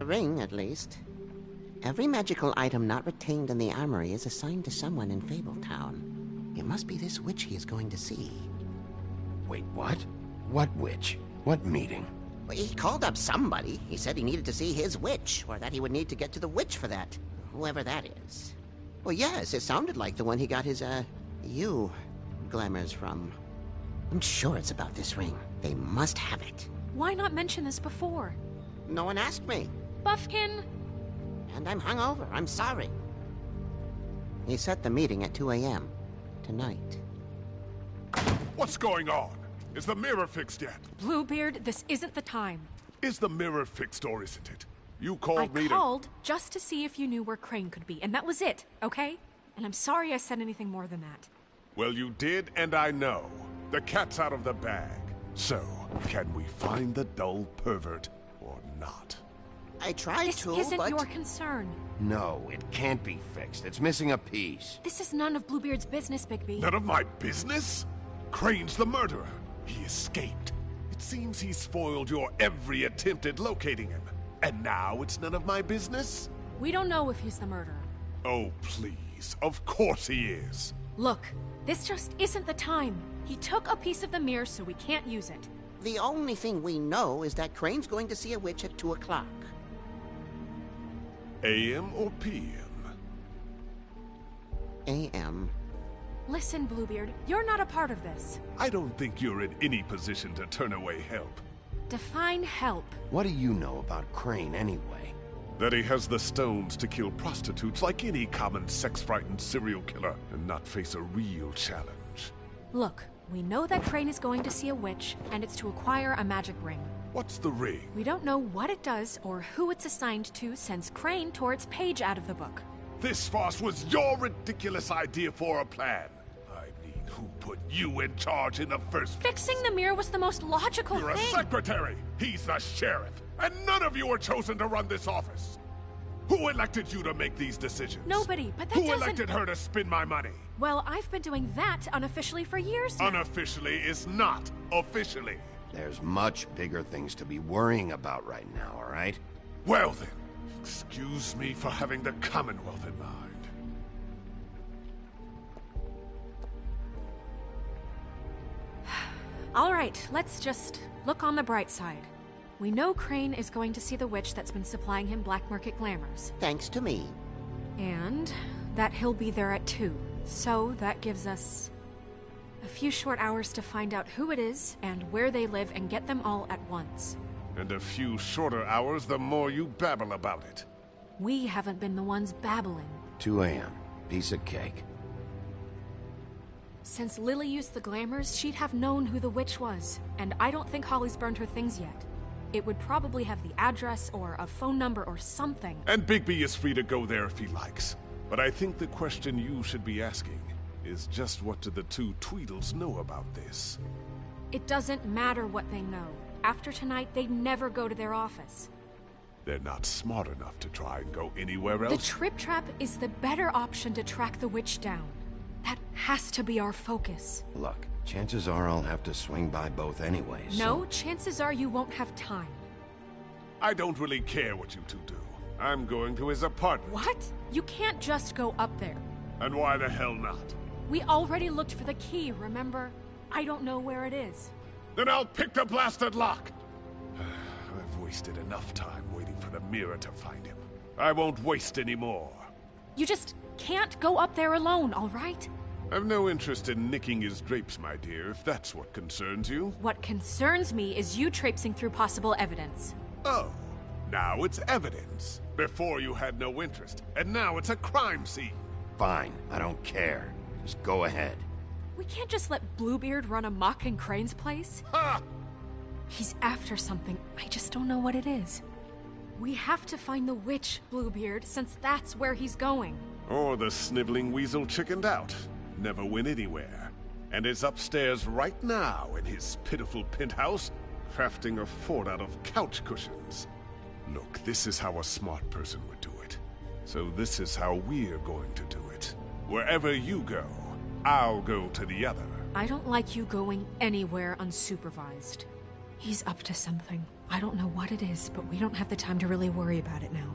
ring, at least. Every magical item not retained in the armory is assigned to someone in Fabletown. It must be this witch he is going to see. Wait, what? What witch? What meeting? Well, he called up somebody. He said he needed to see his witch, or that he would need to get to the witch for that. Whoever that is. Well, yes, it sounded like the one he got his, glamours from. I'm sure it's about this ring. They must have it. Why not mention this before? No one asked me. Buffkin! And I'm hungover. I'm sorry. He set the meeting at 2 a.m. tonight. What's going on? Is the mirror fixed yet? Bluebeard, this isn't the time. Is the mirror fixed or isn't it? You called me I called just to see if you knew where Crane could be, and that was it, okay? And I'm sorry I said anything more than that. Well, you did, and I know. The cat's out of the bag. So, can we find the dull pervert or not? I tried This to, isn't but... your concern. No, it can't be fixed. It's missing a piece. This is none of Bluebeard's business, Bigby. None of my business? Crane's the murderer. He escaped. It seems he spoiled your every attempt at locating him. And now it's none of my business? We don't know if he's the murderer. Oh, please. Of course he is. Look, this just isn't the time. He took a piece of the mirror, so we can't use it. The only thing we know is that Crane's going to see a witch at 2 o'clock. AM or PM? A.M. Listen, Bluebeard, you're not a part of this. I don't think you're in any position to turn away help. Define help. What do you know about Crane anyway? That he has the stones to kill prostitutes like any common sex-frightened serial killer and not face a real challenge. Look, we know that Crane is going to see a witch, and it's to acquire a magic ring. What's the ring? We don't know what it does or who it's assigned to since Crane tore its page out of the book. This farce was your ridiculous idea for a plan. I mean, who put you in charge in the first place? Fixing the mirror was the most logical You're a thing. secretary! He's the sheriff! And none of you were chosen to run this office! Who elected you to make these decisions? Nobody, but that Who doesn't... elected her to spend my money? Well, I've been doing that unofficially for years now. Unofficially is not officially. There's much bigger things to be worrying about right now, all right? Well then, excuse me for having the Commonwealth in mind. All right, let's just look on the bright side. We know Crane is going to see the witch that's been supplying him black market glamours. Thanks to me. And that he'll be there at 2. So that gives us a few short hours to find out who it is and where they live and get them all at once. And a few shorter hours the more you babble about it. We haven't been the ones babbling. 2 a.m. Piece of cake. Since Lily used the glamours, she'd have known who the witch was. And I don't think Holly's burned her things yet. It would probably have the address or a phone number or something. And Bigby is free to go there if he likes. But I think the question you should be asking is just what do the two Tweedles know about this? It doesn't matter what they know. After tonight, they'd never go to their office. They're not smart enough to try and go anywhere The else. Trip Trap is the better option to track the witch down. That has to be our focus. Look, chances are I'll have to swing by both anyways. No, chances are you won't have time. I don't really care what you two do. I'm going to his apartment. What? You can't just go up there. And why the hell not? We already looked for the key, remember? I don't know where it is. Then I'll pick the blasted lock! I've wasted enough time waiting for the mirror to find him. I won't waste any more. You just can't go up there alone, all right? I've no interest in nicking his drapes, my dear, if that's what concerns you. What concerns me is you traipsing through possible evidence. Oh, now it's evidence. Before you had no interest, and now it's a crime scene. Fine, I don't care. Just go ahead. We can't just let Bluebeard run amok in Crane's place. Ha! He's after something. I just don't know what it is. We have to find the witch, Bluebeard, since that's where he's going. Or the sniveling weasel chickened out. Never went anywhere. And is upstairs right now in his pitiful penthouse, crafting a fort out of couch cushions. Look, this is how a smart person would do it. So this is how we're going to do it. Wherever you go, I'll go to the other. I don't like you going anywhere unsupervised. He's up to something. I don't know what it is, but we don't have the time to really worry about it now.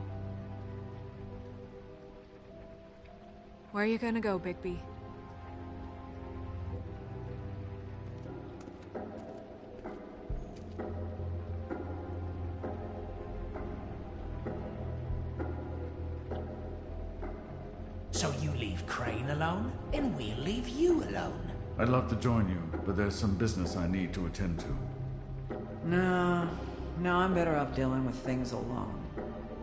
Where are you gonna go, Bigby? So you leave Crane alone, and we'll leave you alone. I'd love to join you, but there's some business I need to attend to. No, I'm better off dealing with things alone.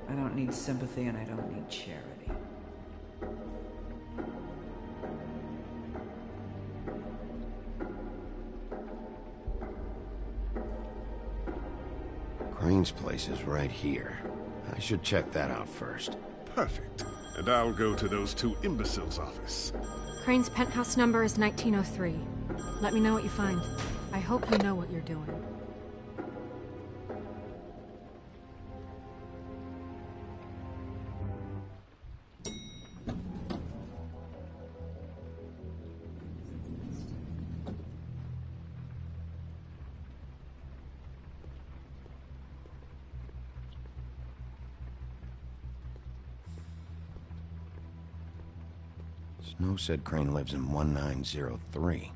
I don't need sympathy and I don't need charity. Crane's place is right here. I should check that out first. Perfect. And I'll go to those two imbeciles' office. Crane's penthouse number is 1903. Let me know what you find. I hope you know what you're doing. Snow said Crane lives in 1903.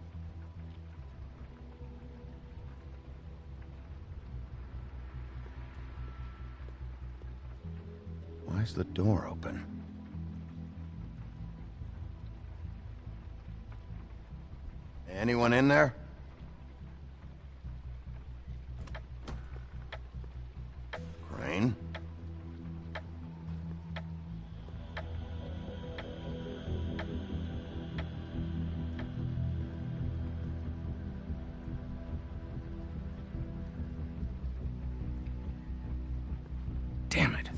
Why's the door open? Anyone in there? Crane? Damn it.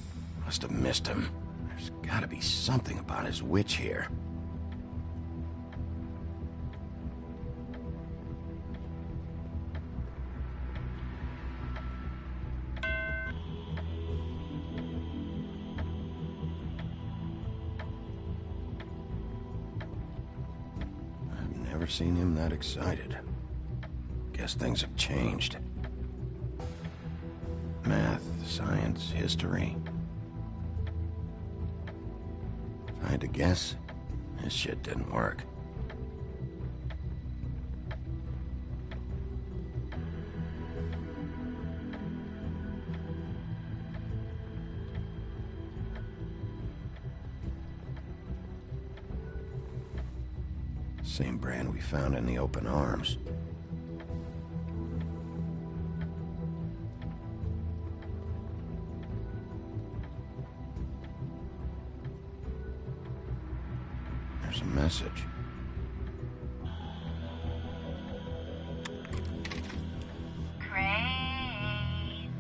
Must have missed him. There's gotta be something about his witch here. I've never seen him that excited. Guess things have changed. Math, science, history. If I had to guess, this shit didn't work. Same brand we found in the open arms. There's a message. Crane.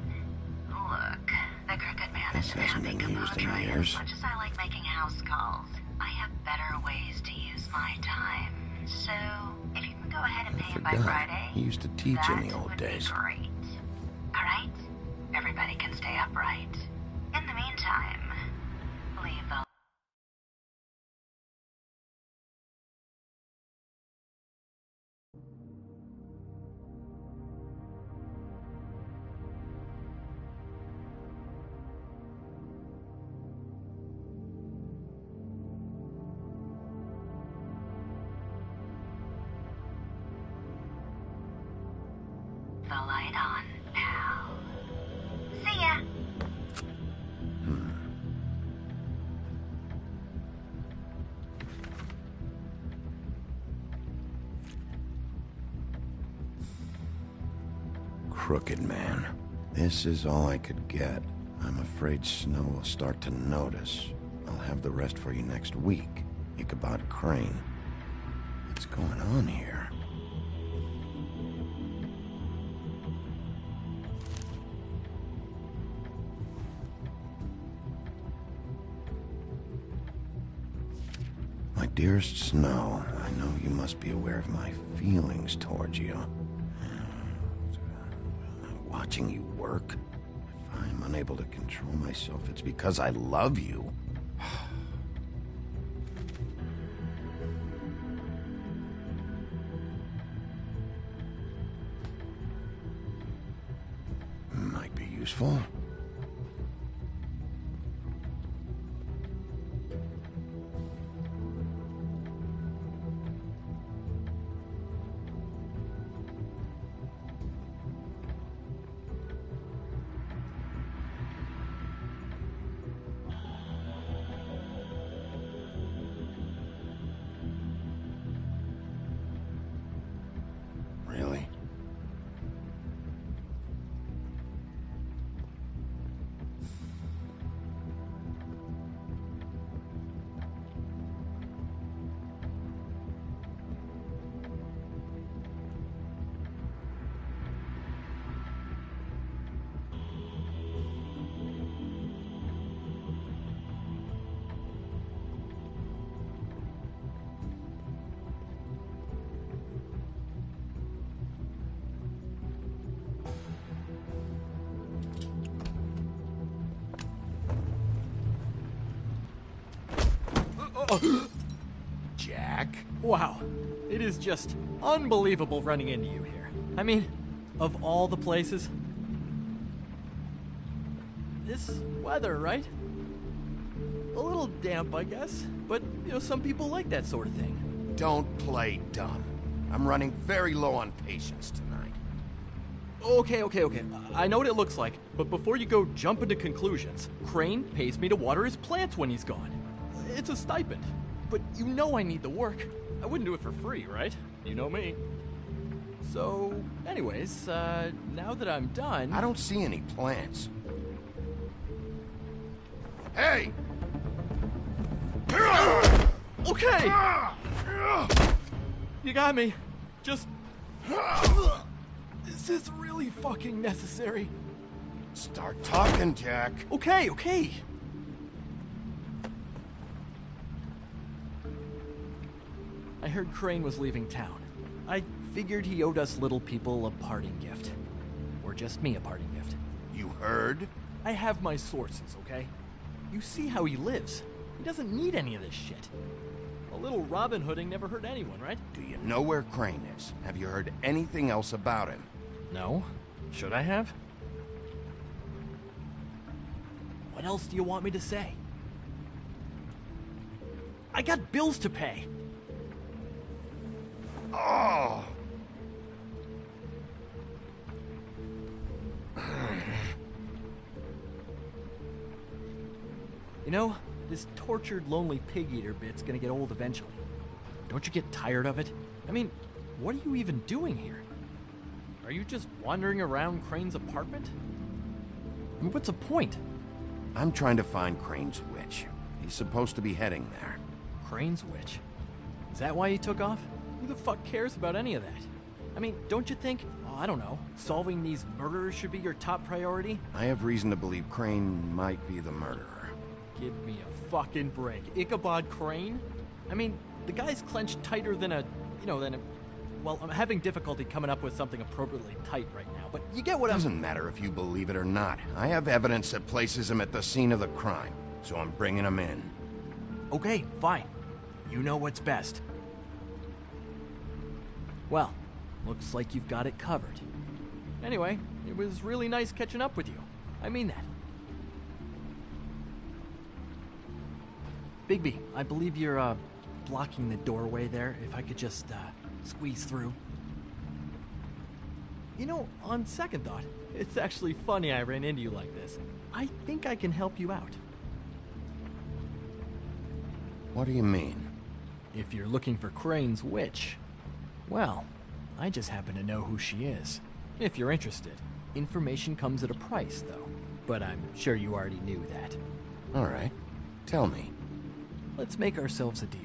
Look, the Crooked Man This is hasn't been having a used in motor. years. As much as I like making house calls, I have better ways to use my time. So, if you can go ahead and I pay him by forgot. Friday, He used to teach that in the old would days. be great. All right? Everybody can stay upright. In the meantime, leave the light on, pal. See ya. Crooked Man. This is all I could get. I'm afraid Snow will start to notice. I'll have the rest for you next week. Ichabod Crane. What's going on here? My dearest Snow, I know you must be aware of my feelings towards you. Watching you work, if I'm unable to control myself, it's because I love you. useful. Really? Jack? Wow, it is just unbelievable running into you here. I mean, of all the places. This weather, right? A little damp, I guess, but, some people like that sort of thing. Don't play dumb. I'm running very low on patience tonight. Okay. I know what it looks like, but before you go jumping to conclusions, Crane pays me to water his plants when he's gone. It's a stipend, but I need the work. I wouldn't do it for free, right? You know me. So, anyways, now that I'm done... I don't see any plants. Hey! Okay! You got me. Just... Is this really fucking necessary? Start talking, Jack. Okay. I heard Crane was leaving town. I figured he owed us little people a parting gift. Or just me a parting gift. You heard? I have my sources, okay? You see how he lives. He doesn't need any of this shit. A little Robin Hooding never hurt anyone, right? Do you know where Crane is? Have you heard anything else about him? No. Should I have? What else do you want me to say? I got bills to pay. Oh! This tortured, lonely pig-eater bit's gonna get old eventually. Don't you get tired of it? I mean, what are you even doing here? Are you just wandering around Crane's apartment? I mean, what's the point? I'm trying to find Crane's witch. He's supposed to be heading there. Crane's witch? Is that why he took off? Who the fuck cares about any of that? I mean, don't you think, solving these murderers should be your top priority? I have reason to believe Crane might be the murderer. Give me a fucking break. Ichabod Crane? I mean, the guy's clenched tighter than well, I'm having difficulty coming up with something appropriately tight right now, but you get what Doesn't matter if you believe it or not. I have evidence that places him at the scene of the crime, so I'm bringing him in. Okay, fine. You know what's best. Well, looks like you've got it covered. Anyway, it was really nice catching up with you. I mean that. Bigby, I believe you're, blocking the doorway there. If I could just, squeeze through. On second thought, it's actually funny I ran into you like this. I think I can help you out. What do you mean? If you're looking for Crane's witch, well, I just happen to know who she is. If you're interested. Information comes at a price, though. But I'm sure you already knew that. All right. Tell me. Let's make ourselves a deal.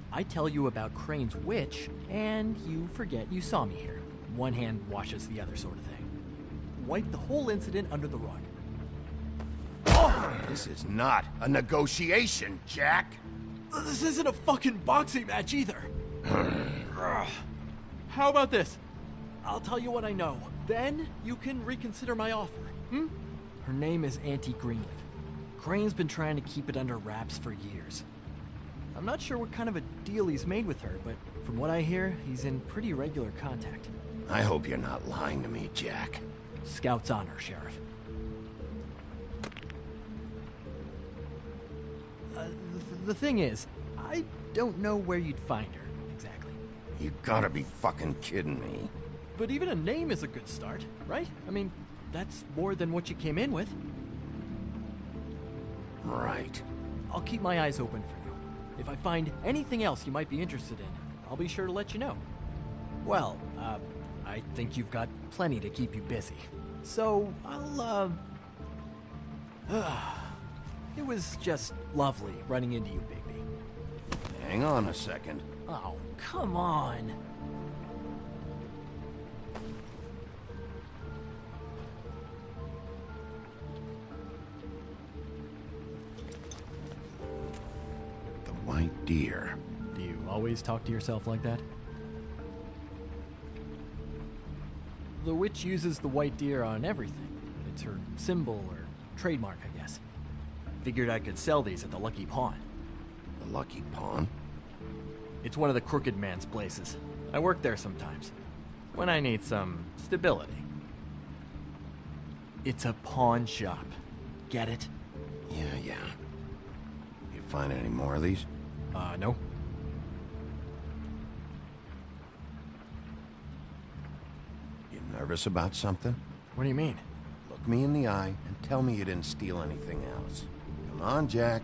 I tell you about Crane's witch, and you forget you saw me here. One hand washes the other sort of thing. Wipe the whole incident under the rug. This is not a negotiation, Jack. This isn't a fucking boxing match either. How about this? I'll tell you what I know. Then you can reconsider my offer. Her name is Auntie Greenleaf. Crane's been trying to keep it under wraps for years. I'm not sure what kind of a deal he's made with her, but from what I hear, he's in pretty regular contact. I hope you're not lying to me, Jack. Scout's honor, Sheriff. The thing is, I don't know where you'd find her, exactly. You gotta be fucking kidding me. But even a name is a good start, right? I mean, that's more than what you came in with. Right. I'll keep my eyes open for you. If I find anything else you might be interested in, I'll be sure to let you know. Well, I think you've got plenty to keep you busy. So, it was just lovely running into you, Bigby. Hang on a second. Oh, come on. The white deer. Do you always talk to yourself like that? The witch uses the white deer on everything. It's her symbol or trademark, I guess. Figured I could sell these at the Lucky Pawn. The Lucky Pawn? It's one of the crooked man's places. I work there sometimes, when I need some stability. It's a pawn shop. Get it? Yeah. You find any more of these? No. You nervous about something? What do you mean? Look me in the eye and tell me you didn't steal anything else. Come on, Jack.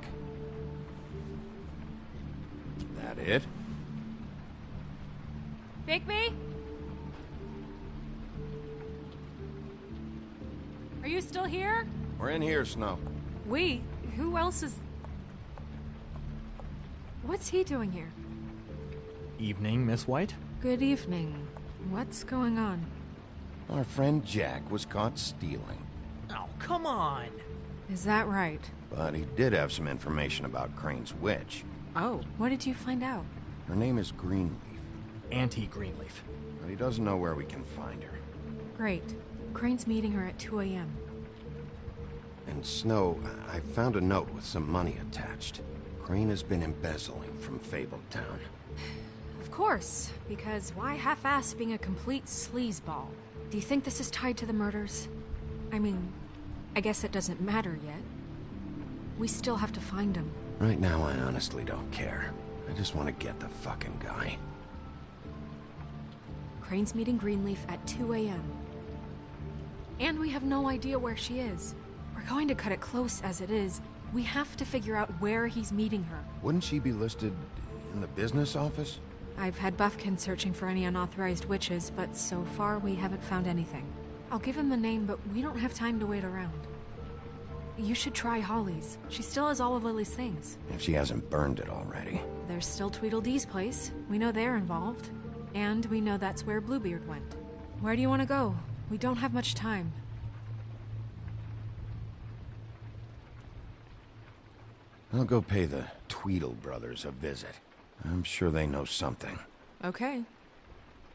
That it? Bigby? Are you still here? We're in here, Snow. We? Who else is... What's he doing here? Evening, Miss White? Good evening. What's going on? Our friend Jack was caught stealing. Oh, come on! Is that right? But he did have some information about Crane's witch. Oh, what did you find out? Her name is Greenleaf. Auntie Greenleaf. But he doesn't know where we can find her. Great. Crane's meeting her at 2 a.m. And Snow, I found a note with some money attached. Crane has been embezzling from Fabletown. Of course, because why half-ass being a complete sleazeball? Do you think this is tied to the murders? I mean, I guess it doesn't matter yet. We still have to find him. Right now, I honestly don't care. I just want to get the fucking guy. Crane's meeting Greenleaf at 2 a.m. And we have no idea where she is. We're going to cut it close as it is. We have to figure out where he's meeting her. Wouldn't she be listed in the business office? I've had Buffkin searching for any unauthorized witches, but so far we haven't found anything. I'll give him the name, but we don't have time to wait around. You should try Holly's. She still has all of Lily's things. If she hasn't burned it already. There's still Tweedledee's place. We know they're involved. And we know that's where Bluebeard went. Where do you want to go? We don't have much time. I'll go pay the Tweedle brothers a visit. I'm sure they know something. Okay.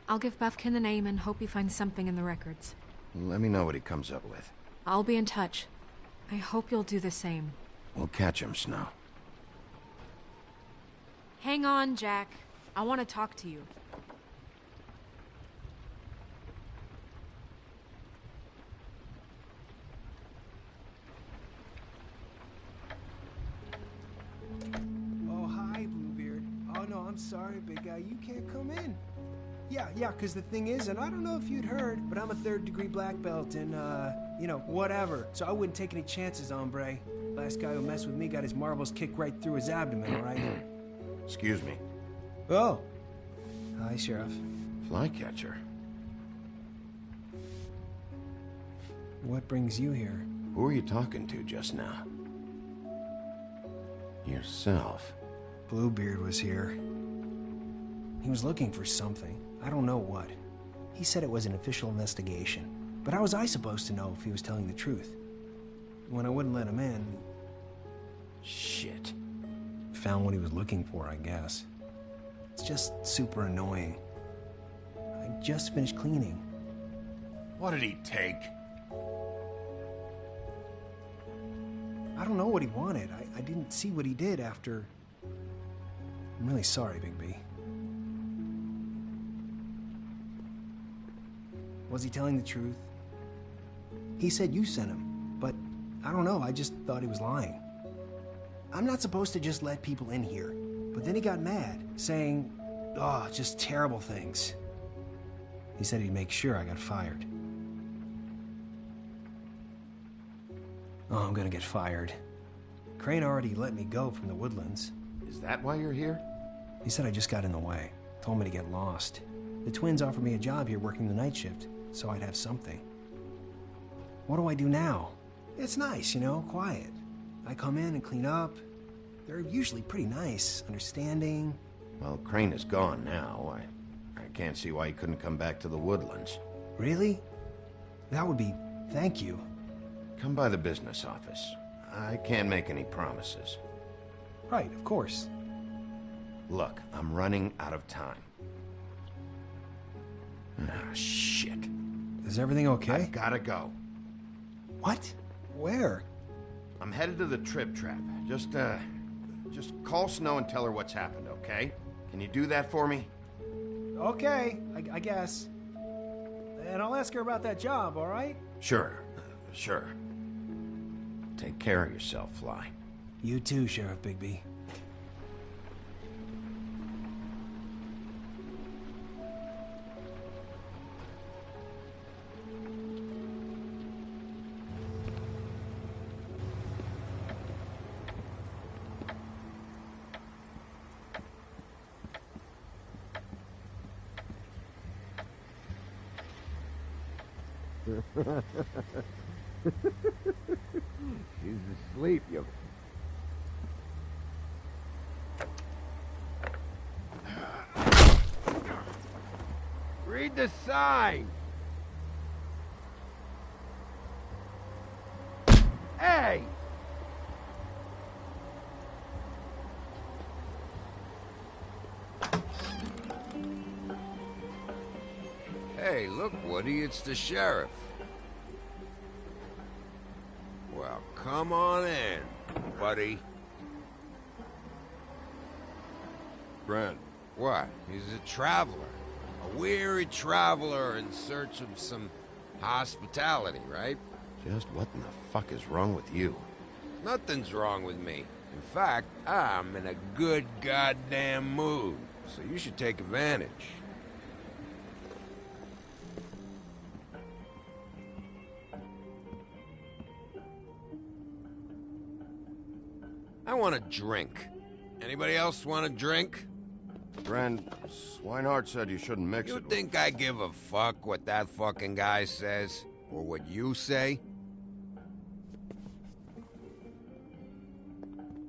I'll give Buffkin the name and hope he finds something in the records. Let me know what he comes up with. I'll be in touch. I hope you'll do the same. We'll catch him, Snow. Hang on, Jack. I want to talk to you. Oh, hi, Bluebeard. Oh, no, I'm sorry, big guy. You can't come in. Yeah, because the thing is, and I don't know if you'd heard, but I'm a third-degree black belt and, whatever. So I wouldn't take any chances, hombre. Last guy who messed with me got his marbles kicked right through his abdomen, all right? Excuse me. Oh. Hi, Sheriff. Flycatcher. What brings you here? Who were you talking to just now? Yourself. Bluebeard was here. He was looking for something. I don't know what. He said it was an official investigation. But how was I supposed to know if he was telling the truth? When I wouldn't let him in... Shit. Found what he was looking for, I guess. It's just super annoying. I just finished cleaning. What did he take? I don't know what he wanted. I didn't see what he did after... I'm really sorry, Bigby. Was he telling the truth? He said you sent him, but I don't know, I just thought he was lying. I'm not supposed to just let people in here. But then he got mad, saying, oh, just terrible things. He said he'd make sure I got fired. Oh, I'm gonna get fired. Crane already let me go from the Woodlands. Is that why you're here? He said I just got in the way. Told me to get lost. The twins offered me a job here working the night shift, so I'd have something. What do I do now? It's nice, you know, quiet. I come in and clean up. They're usually pretty nice, understanding. Well, Crane is gone now. I can't see why he couldn't come back to the Woodlands. Really? That would be... thank you. Come by the business office. I can't make any promises. Right, of course. Look, I'm running out of time. Ah, shit. Is everything okay? I've gotta go. What? Where? I'm headed to the Trip Trap. Just call Snow and tell her what's happened, okay? Can you do that for me? Okay, I guess. And I'll ask her about that job, all right? Sure. Take care of yourself, Fly. You too, Sheriff Bigby. She's asleep, you... Read the sign! Hey! Hey, look, Woody, it's the sheriff. Well, come on in, buddy. Grant. What? He's a traveler. A weary traveler in search of some hospitality, right? Just what in the fuck is wrong with you? Nothing's wrong with me. In fact, I'm in a good goddamn mood, so you should take advantage. I want a drink. Anybody else want a drink? Brand, Swinehart said you shouldn't mix it. You think I give a fuck what that fucking guy says? Or what you say?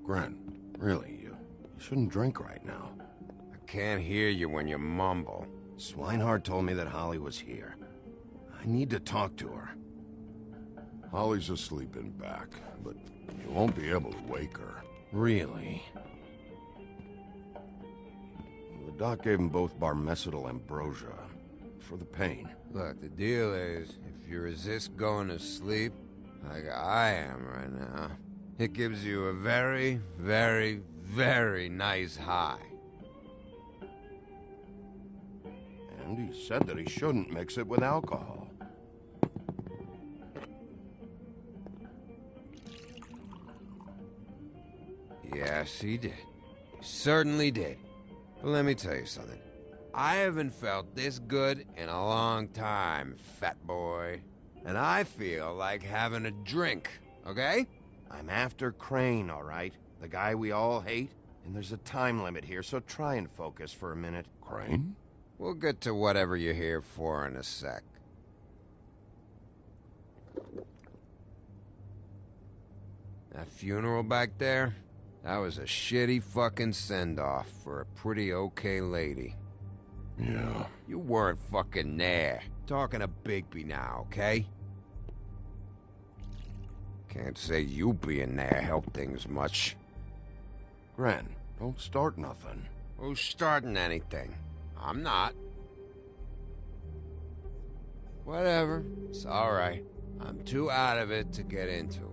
Grant, really, you shouldn't drink right now. I can't hear you when you mumble. Swinehart told me that Holly was here. I need to talk to her. Holly's asleep in back, but you won't be able to wake her. Really? The doc gave them both Barmecidal ambrosia for the pain. Look, the deal is, if you resist going to sleep, like I am right now, it gives you a very, very, very nice high. And he said that he shouldn't mix it with alcohol. Yes, he did. He certainly did. But let me tell you something. I haven't felt this good in a long time, fat boy. And I feel like having a drink, okay? I'm after Crane, all right? The guy we all hate. And there's a time limit here, so try and focus for a minute. Crane? We'll get to whatever you're here for in a sec. That funeral back there? That was a shitty fucking send-off for a pretty okay lady. Yeah. You weren't fucking there. Talking to Bigby now, okay? Can't say you being there helped things much. Gren, don't start nothing. Who's starting anything? I'm not. Whatever. It's alright. I'm too out of it to get into it.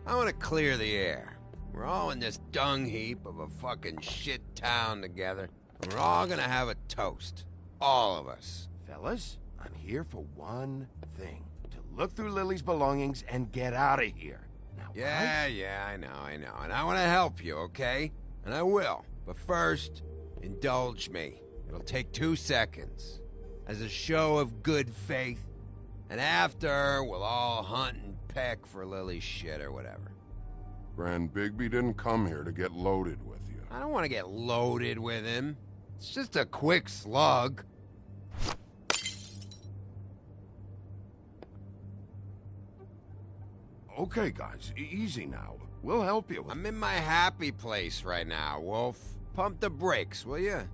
I want to clear the air. We're all in this dung heap of a fucking shit town together. And we're all gonna have a toast. All of us. Fellas, I'm here for one thing. To look through Lily's belongings and get out of here. Yeah, I know. And I want to help you, okay? And I will. But first, indulge me. It'll take 2 seconds. As a show of good faith. And after, we'll all hunt and peck for Lily's shit or whatever. Grand Bigby didn't come here to get loaded with you. I don't want to get loaded with him. It's just a quick slug. Okay, guys, easy now. We'll help you. I'm in my happy place right now, Wolf. Pump the brakes, will you?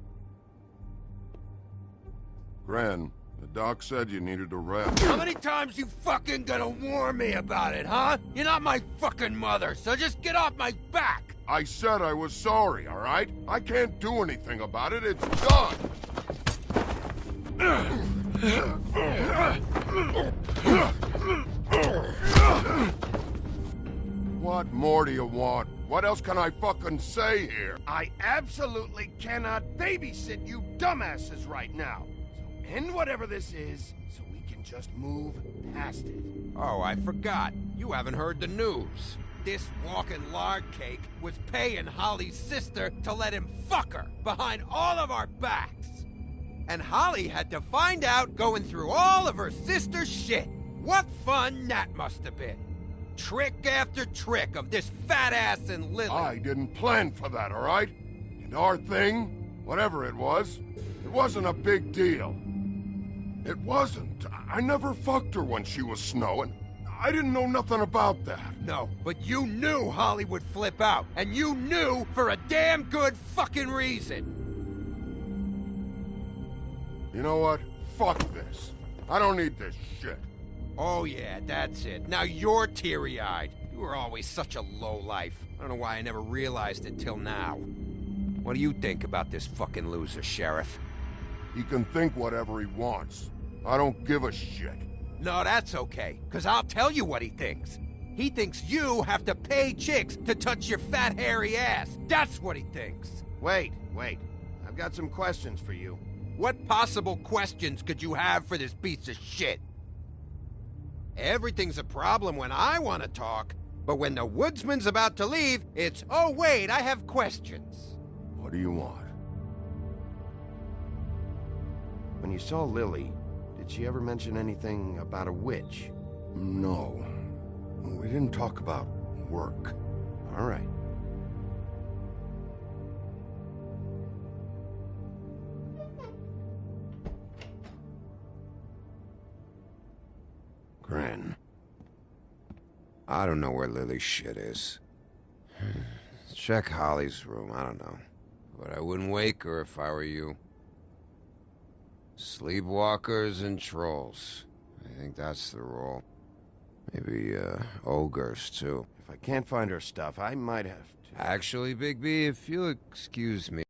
Gran, the doc said you needed a rest. How many times you fucking gonna warn me about it, huh? You're not my fucking mother, so just get off my back! I said I was sorry, all right? I can't do anything about it. It's done! What more do you want? What else can I fucking say here? I absolutely cannot babysit you dumbasses right now. So end whatever this is, so we can just move past it. Oh, I forgot. You haven't heard the news. This walking lard cake was paying Holly's sister to let him fuck her behind all of our backs. And Holly had to find out going through all of her sister's shit. What fun that must have been. Trick after trick of this fat ass and Lily. I didn't plan for that, all right? And our thing, whatever it wasn't a big deal. It wasn't. I never fucked her when she was snowing. I didn't know nothing about that. No, but you knew Holly would flip out. And you knew for a damn good fucking reason. You know what? Fuck this. I don't need this shit. Oh yeah, that's it. Now you're teary-eyed. You were always such a lowlife. I don't know why I never realized it till now. What do you think about this fucking loser, Sheriff? He can think whatever he wants. I don't give a shit. No, that's okay, because I'll tell you what he thinks. He thinks you have to pay chicks to touch your fat, hairy ass. That's what he thinks. Wait. I've got some questions for you. What possible questions could you have for this piece of shit? Everything's a problem when I want to talk, but when the woodsman's about to leave, it's, oh wait, I have questions. What do you want? When you saw Lily, did she ever mention anything about a witch? No. We didn't talk about work. All right. Gran. I don't know where Lily's shit is. Check Holly's room, I don't know. But I wouldn't wake her if I were you. Sleepwalkers and trolls. I think that's the rule. Maybe, ogres, too. If I can't find her stuff, I might have to... Actually, Bigby, if you'll excuse me...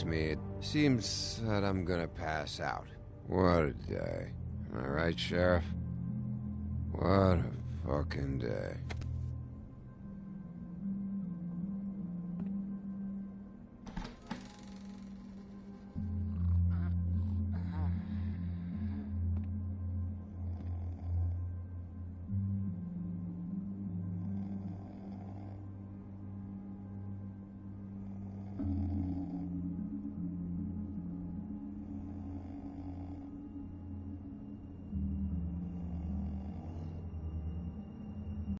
me, it seems that I'm gonna pass out. What a day. Am I right, Sheriff? What a fucking day.